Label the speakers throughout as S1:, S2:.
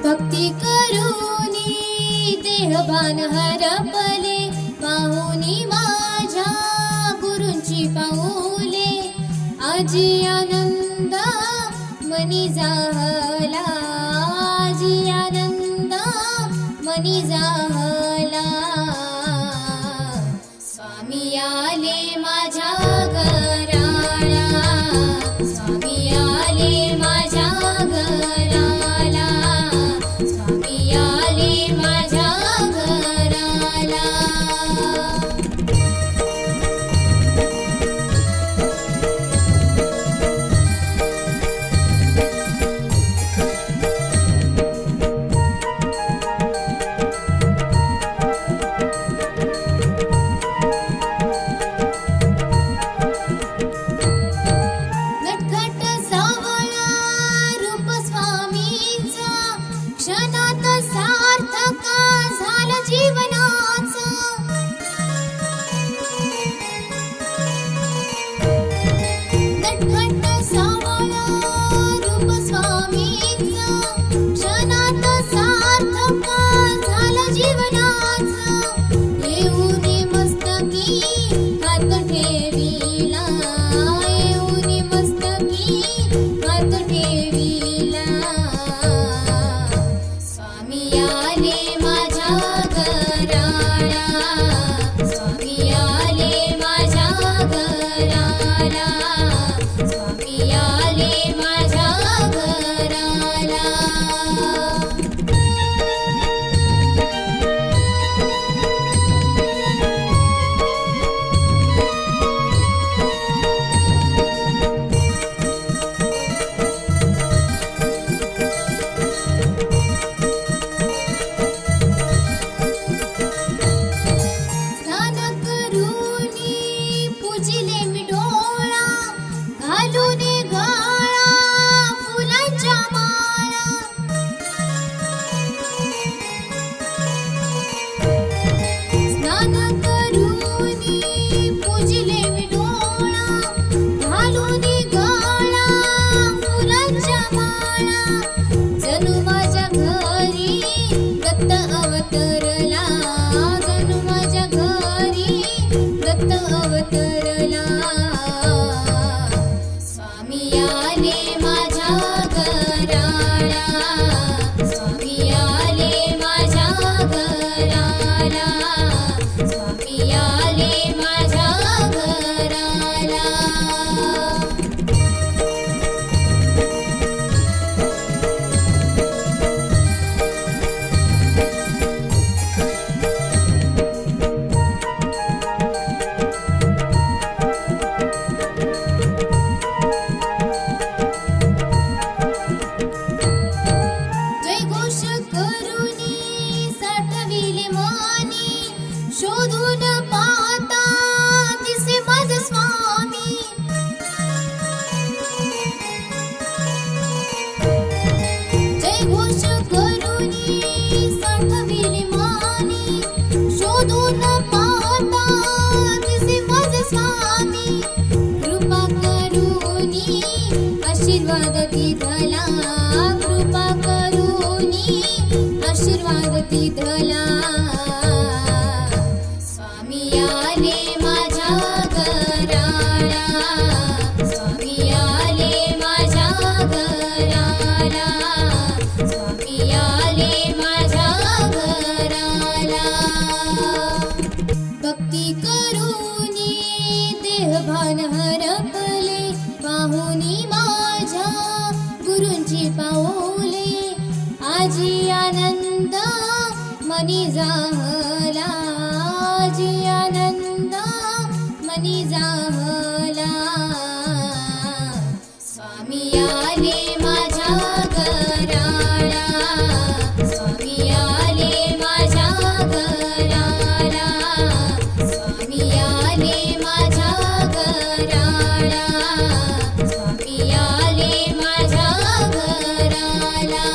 S1: भक्ती करूनी देहभान हरपले, पाहुनी माझ्या गुरूंची पाऊले. आजी आनंद मनी जाहला, आजी आनंद मनी जाहला. स्वामी आले माझ्या घराला, स्वामी आले माझ्या घराला, स्वामी आले माझ्या घराला. नटखट सावळा रूप स्वामींचा, क्षणात सार्थक झालं जीवनाचं. नटखट सावळा रूप स्वामींचा, क्षणात सार्थक झालं जीवनाचं. येऊनी मस्तकी हात ठेविला, येऊनी मस्तकी हात ठेविला. स्वामी आले माझ्या घराला, स्वामी आले माझ्या घराला, स्वामी आले माझ्या घराला. स्नान करूनी पूजिले मी डोळा, घालून गळा फुलांच्या माळा. स्नान करूनी पूजिले मी डोळा, घालून गळा फुलांच्या माळा. जणू माझ्या घरी दत्त अवतरला, जणू माझ्या घरी दत्त अवतरला. स्वामी आले माझ्या घराला, स्वामी आले माझ्या घराला, स्वामी आले माझ्या घराला. जयघोष करूनी साठविले मानी, शोधून पाहता दिसे माझा स्वामी. जयघोष करूनी साठविले मानी, शोधून पाहता दिसे माझा स्वामी. कृपा करूनी आशीर्वाद दिधला, कृपा करूनी आशीर्वाद दिधला. स्वामी आले माझ्या घराला, स्वामी आले माझ्या घराला, स्वामी आले माझ्या घराला. भक्ती करूनी देहभान हरपले, पाहुनी माझ्या गुरूंची पाऊले. आजी आनंद मनी जाहला, आजी आनंद मनी जाहला. स्वामी आले माझ्या घराला, स्वामी आले माझ्या घराला, स्वामी आले माझ्या घराला, स्वामी आले माझ्या घराला.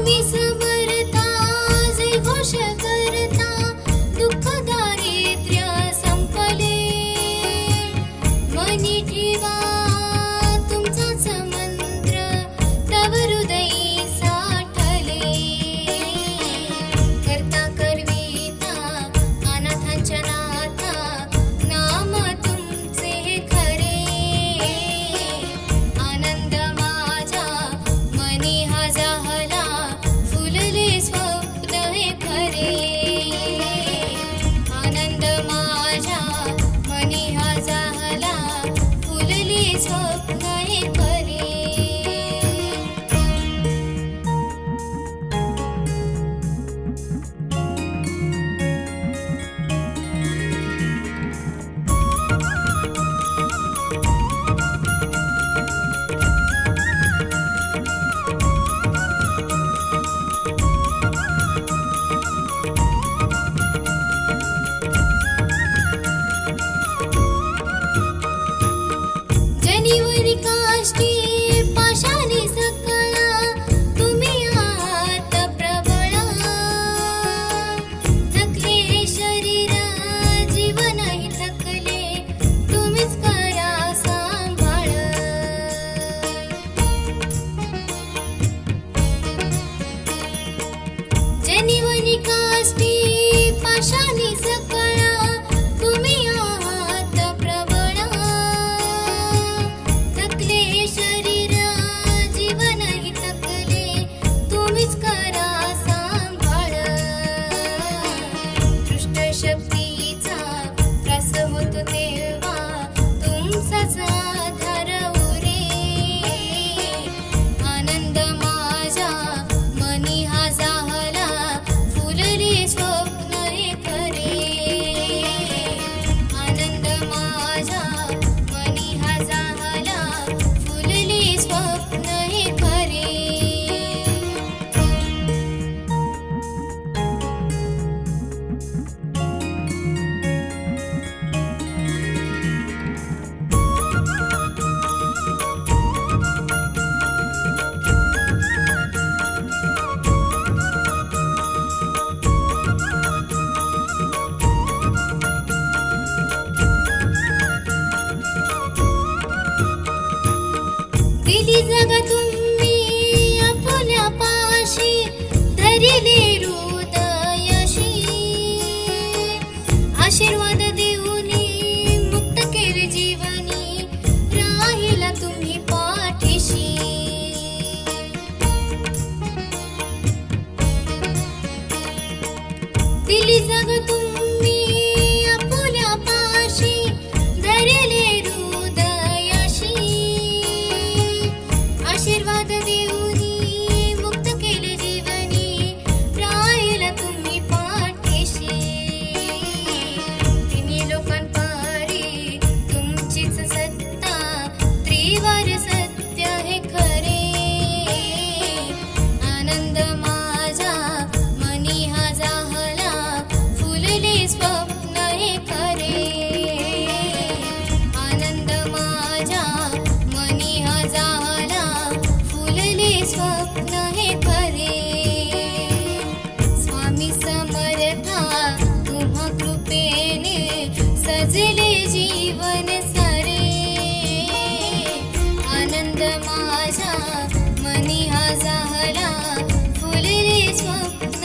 S1: स्वामी समर्था जय घोष करता दुःख दारिद्र्य संपले मनी ठेवा तुमचाच मंत्र तव हृदयी साठले करता करविता अनाथांच्या नाथा नाम तुमचे खरे आनंद माझ्या मनी हा जाहला फुलले स्वप्न हे खरे आनंद माझ्या मनी हा जाहला फुलले स्वप्न हे खरे जनिवरी काष्टी पाशाने सकळा तुम्ही आहात प्रबळा थकले हे शरीर जीवनही थकले तुम्हीच करा सांभाळ जनिवरी काष्टी पाशाने सकळा तुम्ही आहात प्रबळा थकले शरीर जीवनही थकले तुम्हीच करा सांभाळ दृष्ट शक्तीचा त्रास होतो तेव्हा तुमचाच आधार उरे आनंद माझ्या मनी हा जाहला फुलले स्वप्न हे खरे आनंद माझ्या मनी हा जाहला फुलले स्वप्न हे खरे दिली जग तुम्ही आपुल्या पाशी धरिले हृदयशी आशीर्वाद देऊनी मुक्त केले जीवनी राहिला तुम्ही पाठीशी दिली जग तुम्ही आपुल्या पाशी धरिले हृदयशी आशीर्वाद देऊनी मुक्त केले जीवनी राहिला तुम्ही पाठीशी तिन्ही लोकांपारी तुमचीच सत्ता त्रिवार सत्य हे खरे आनंद माझा मनी हा जाहला फुलले स्वप्न हे खरे आनंद माझ्या मनी हा जाहला फुलले स्वप्न हे खरे स्वामी समर्था तुम्हा कृपेने सजले जीवन सारे आनंद माझ्या मनी हा जाहला फुलले स्वप्न